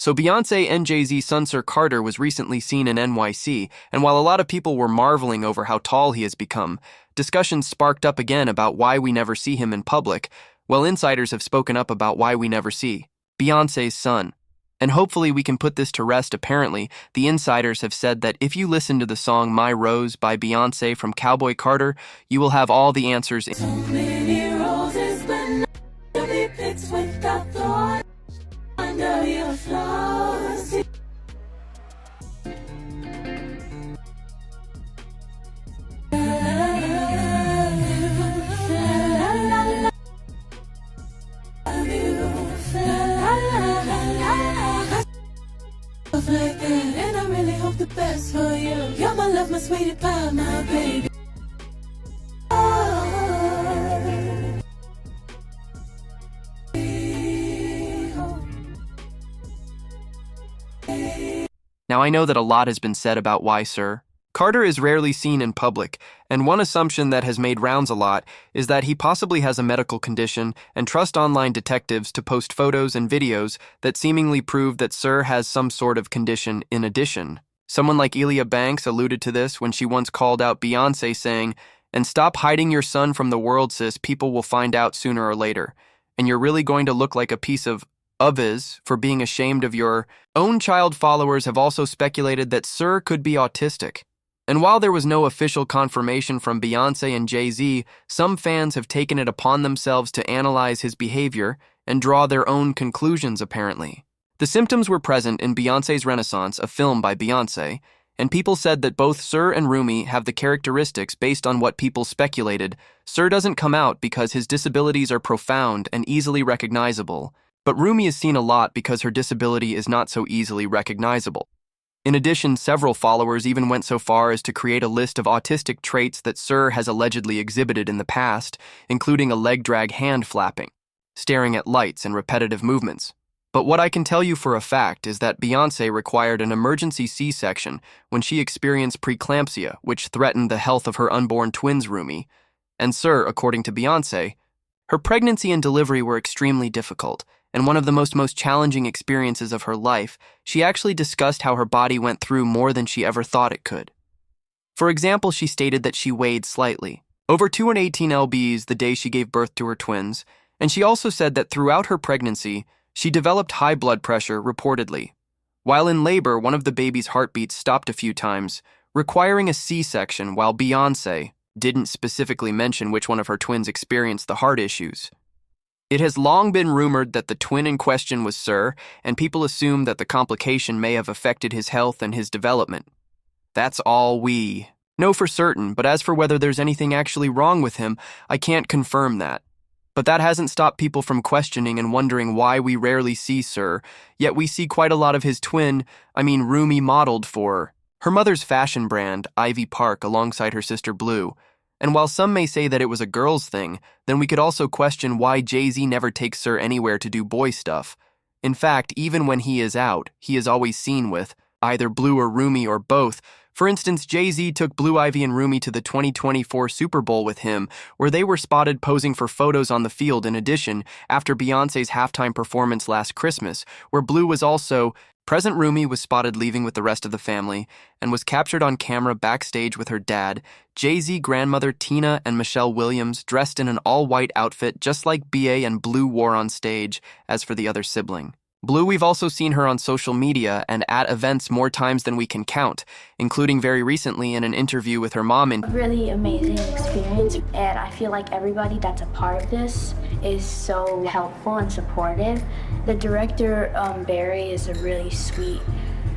So Beyoncé and Jay-Z's son Sir Carter was recently seen in NYC, and while a lot of people were marveling over how tall he has become, discussions sparked up again about why we never see him in public, while insiders have spoken up about why we never see Beyoncé's son. And hopefully we can put this to rest. Apparently, the insiders have said that if you listen to the song My Rose by Beyoncé from Cowboy Carter, you will have all the answers. So many roses, but nobody picks without thorn under your flowers. Like that, and I really hope the best for you. You're my love, my sweetie pie, my baby. Now I know that a lot has been said about why Sir Carter is rarely seen in public, and one assumption that has made rounds a lot is that he possibly has a medical condition and trust online detectives to post photos and videos that seemingly prove that Sir has some sort of condition in addition. Someone like Elia Banks alluded to this when she once called out Beyoncé saying, "And stop hiding your son from the world, sis, people will find out sooner or later. And you're really going to look like a piece of is for being ashamed of your own child." Followers have also speculated that Sir could be autistic. And while there was no official confirmation from Beyoncé and Jay-Z, some fans have taken it upon themselves to analyze his behavior and draw their own conclusions, apparently. The symptoms were present in Beyoncé's Renaissance, a film by Beyoncé, and people said that both Sir and Rumi have the characteristics based on what people speculated. Sir doesn't come out because his disabilities are profound and easily recognizable, but Rumi is seen a lot because her disability is not so easily recognizable. In addition, several followers even went so far as to create a list of autistic traits that Sir has allegedly exhibited in the past, including a leg drag hand flapping, staring at lights, and repetitive movements. But what I can tell you for a fact is that Beyoncé required an emergency C-section when she experienced preeclampsia, which threatened the health of her unborn twins Rumi. And Sir, according to Beyoncé, her pregnancy and delivery were extremely difficult, and one of the most challenging experiences of her life. She actually discussed how her body went through more than she ever thought it could. For example, she stated that she weighed slightly, over 218 lbs the day she gave birth to her twins, and she also said that throughout her pregnancy, she developed high blood pressure, reportedly. While in labor, one of the baby's heartbeats stopped a few times, requiring a C-section, while Beyoncé didn't specifically mention which one of her twins experienced the heart issues. It has long been rumored that the twin in question was Sir, and people assume that the complication may have affected his health and his development. That's all we know for certain, but as for whether there's anything actually wrong with him, I can't confirm that. But that hasn't stopped people from questioning and wondering why we rarely see Sir, yet we see quite a lot of his twin, Rumi, modeled for her mother's fashion brand, Ivy Park, alongside her sister Blue. And while some may say that it was a girl's thing, then we could also question why Jay-Z never takes Sir anywhere to do boy stuff. In fact, even when he is out, he is always seen with either Blue or Rumi or both. For instance, Jay-Z took Blue Ivy and Rumi to the 2024 Super Bowl with him, where they were spotted posing for photos on the field. In addition, after Beyoncé's halftime performance last Christmas, where Blue was also present, Rumi was spotted leaving with the rest of the family and was captured on camera backstage with her dad, Jay-Z grandmother Tina, and Michelle Williams, dressed in an all-white outfit just like BA and Blue wore on stage. As for the other sibling, Blue, we've also seen her on social media and at events more times than we can count, including very recently in an interview with her mom. Really amazing experience, and I feel like everybody that's a part of this is so helpful and supportive. The director, Barry, is a really sweet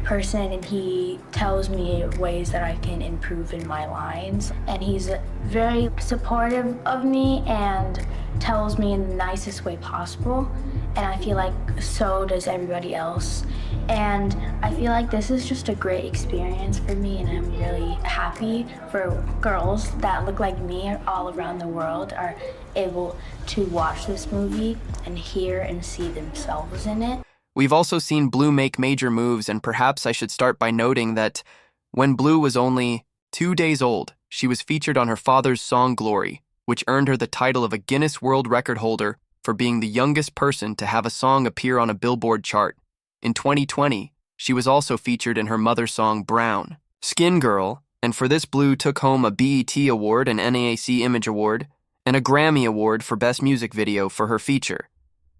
person, and he tells me ways that I can improve in my lines, and he's very supportive of me and tells me in the nicest way possible, and I feel like so does everybody else. And I feel like this is just a great experience for me, and I'm really happy for girls that look like me all around the world are able to watch this movie and hear and see themselves in it. We've also seen Blue make major moves, and perhaps I should start by noting that when Blue was only 2 days old, she was featured on her father's song Glory, which earned her the title of a Guinness World Record holder for being the youngest person to have a song appear on a Billboard chart. In 2020, she was also featured in her mother song Brown, Skin Girl, and for this Blue took home a BET Award, an NAAC Image Award, and a Grammy Award for Best Music Video for her feature.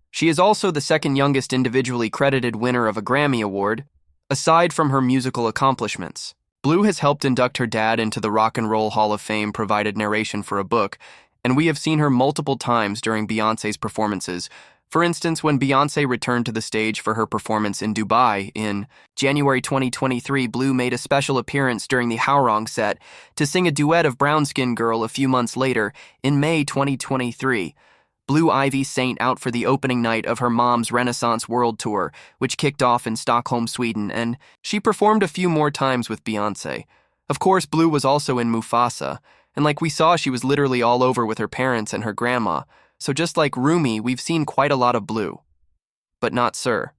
She is also the second youngest individually credited winner of a Grammy Award, aside from her musical accomplishments. Blue has helped induct her dad into the Rock and Roll Hall of Fame, provided narration for a book, and we have seen her multiple times during Beyoncé's performances. For instance, when Beyoncé returned to the stage for her performance in Dubai in January 2023, Blue made a special appearance during the Howrong set to sing a duet of Brown Skin Girl a few months later, in May 2023. Blue Ivy sang out for the opening night of her mom's Renaissance World Tour, which kicked off in Stockholm, Sweden, and she performed a few more times with Beyoncé. Of course, Blue was also in Mufasa, and like we saw, she was literally all over with her parents and her grandma. So just like Rumi, we've seen quite a lot of Blue. But not Sir.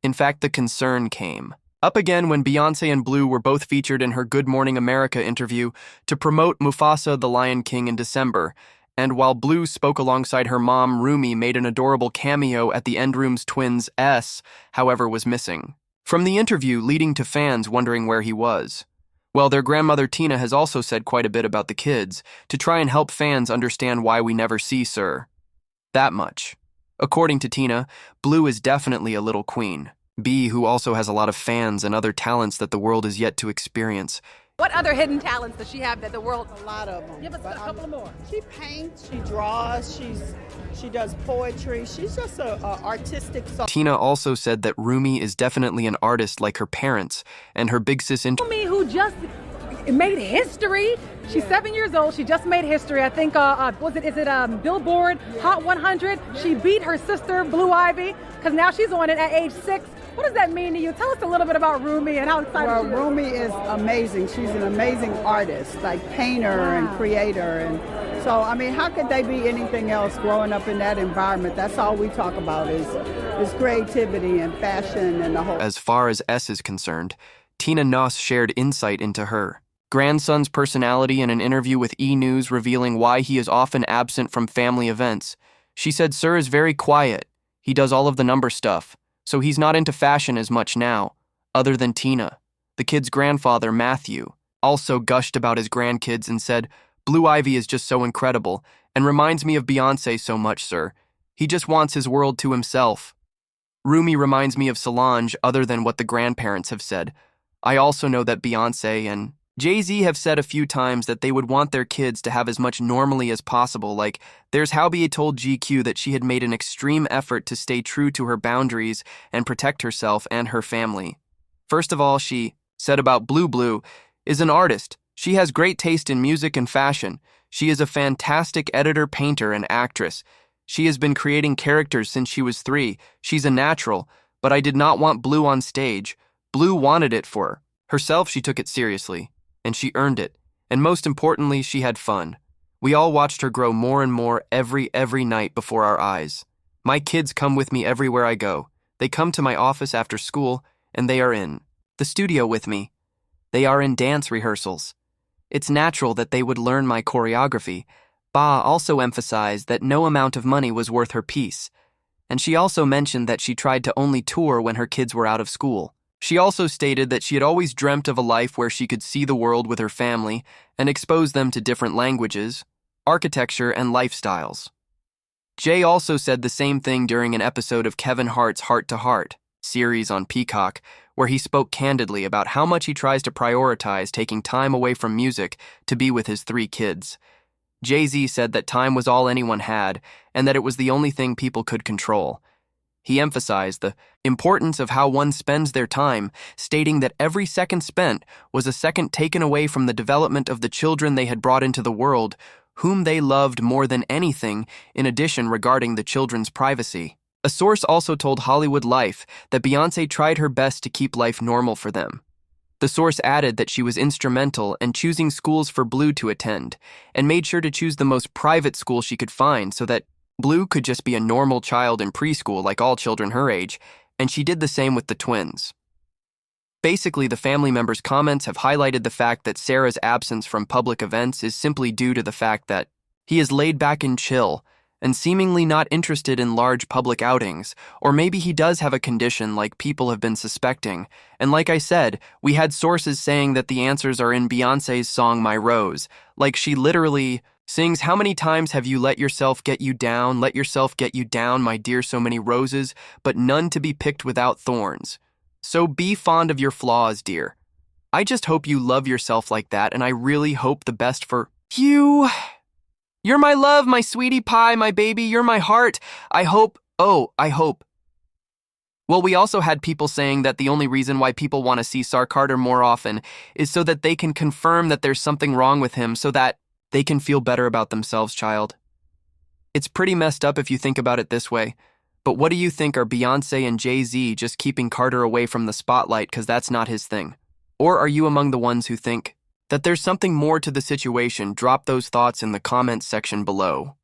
In fact, the concern came up again when Beyoncé and Blue were both featured in her Good Morning America interview to promote Mufasa the Lion King in December. And while Blue spoke alongside her mom, Rumi made an adorable cameo at the End Room's twins. S, however, was missing from the interview, leading to fans wondering where he was. Well, their grandmother Tina has also said quite a bit about the kids to try and help fans understand why we never see Sir. That much. According to Tina, Blue is definitely a little queen. B, who also has a lot of fans and other talents that the world is yet to experience. What other hidden talents does she have that the world... A lot of them. Give us a couple more. She paints, she draws, she does poetry. She's just a artistic soul. Tina also said that Rumi is definitely an artist like her parents, and her big sis Rumi, who just made history. She's 7 years old. She just made history. I think, is it Billboard Hot 100? She beat her sister, Blue Ivy, because now she's on it at age 6. What does that mean to you? Tell us a little bit about Rumi and how excited she is. Well, Rumi is amazing. She's an amazing artist, like painter and creator. And so, I mean, how could they be anything else growing up in that environment? That's all we talk about is creativity and fashion and the whole. As far as S is concerned, Tina Noss shared insight into her grandson's personality in an interview with E! News, revealing why he is often absent from family events. She said Sir is very quiet. He does all of the number stuff. So he's not into fashion as much now, other than Tina. The kid's grandfather, Matthew, also gushed about his grandkids and said, Blue Ivy is just so incredible and reminds me of Beyoncé so much, Sir. He just wants his world to himself. Rumi reminds me of Solange, other than what the grandparents have said. I also know that Beyoncé and Jay-Z have said a few times that they would want their kids to have as much normally as possible, like there's how Be told GQ that she had made an extreme effort to stay true to her boundaries and protect herself and her family. First of all, she said about Blue is an artist. She has great taste in music and fashion. She is a fantastic editor, painter, and actress. She has been creating characters since she was 3. She's a natural, but I did not want Blue on stage. Blue wanted it for herself. She took it seriously. And she earned it. And most importantly, she had fun. We all watched her grow more and more every night before our eyes. My kids come with me everywhere I go. They come to my office after school, and they are in the studio with me. They are in dance rehearsals. It's natural that they would learn my choreography. Ba also emphasized that no amount of money was worth her peace. And she also mentioned that she tried to only tour when her kids were out of school. She also stated that she had always dreamt of a life where she could see the world with her family and expose them to different languages, architecture, and lifestyles. Jay also said the same thing during an episode of Kevin Hart's Heart to Heart series on Peacock, where he spoke candidly about how much he tries to prioritize taking time away from music to be with his 3 kids. Jay-Z said that time was all anyone had and that it was the only thing people could control. He emphasized the importance of how one spends their time, stating that every second spent was a second taken away from the development of the children they had brought into the world, whom they loved more than anything, in addition regarding the children's privacy. A source also told Hollywood Life that Beyoncé tried her best to keep life normal for them. The source added that she was instrumental in choosing schools for Blue to attend, and made sure to choose the most private school she could find so that Blue could just be a normal child in preschool like all children her age, and she did the same with the twins. Basically, the family members' comments have highlighted the fact that Sarah's absence from public events is simply due to the fact that he is laid back and chill, and seemingly not interested in large public outings, or maybe he does have a condition like people have been suspecting. And like I said, we had sources saying that the answers are in Beyoncé's song My Rose, like she literally sings, "How many times have you let yourself get you down, my dear, so many roses, but none to be picked without thorns. So be fond of your flaws, dear." I just hope you love yourself like that, and I really hope the best for you. You're my love, my sweetie pie, my baby, you're my heart. I hope. Well, we also had people saying that the only reason why people want to see Sar Carter more often is so that they can confirm that there's something wrong with him, so that they can feel better about themselves, child. It's pretty messed up if you think about it this way. But what do you think, are Beyoncé and Jay-Z just keeping Carter away from the spotlight because that's not his thing? Or are you among the ones who think that there's something more to the situation? Drop those thoughts in the comments section below.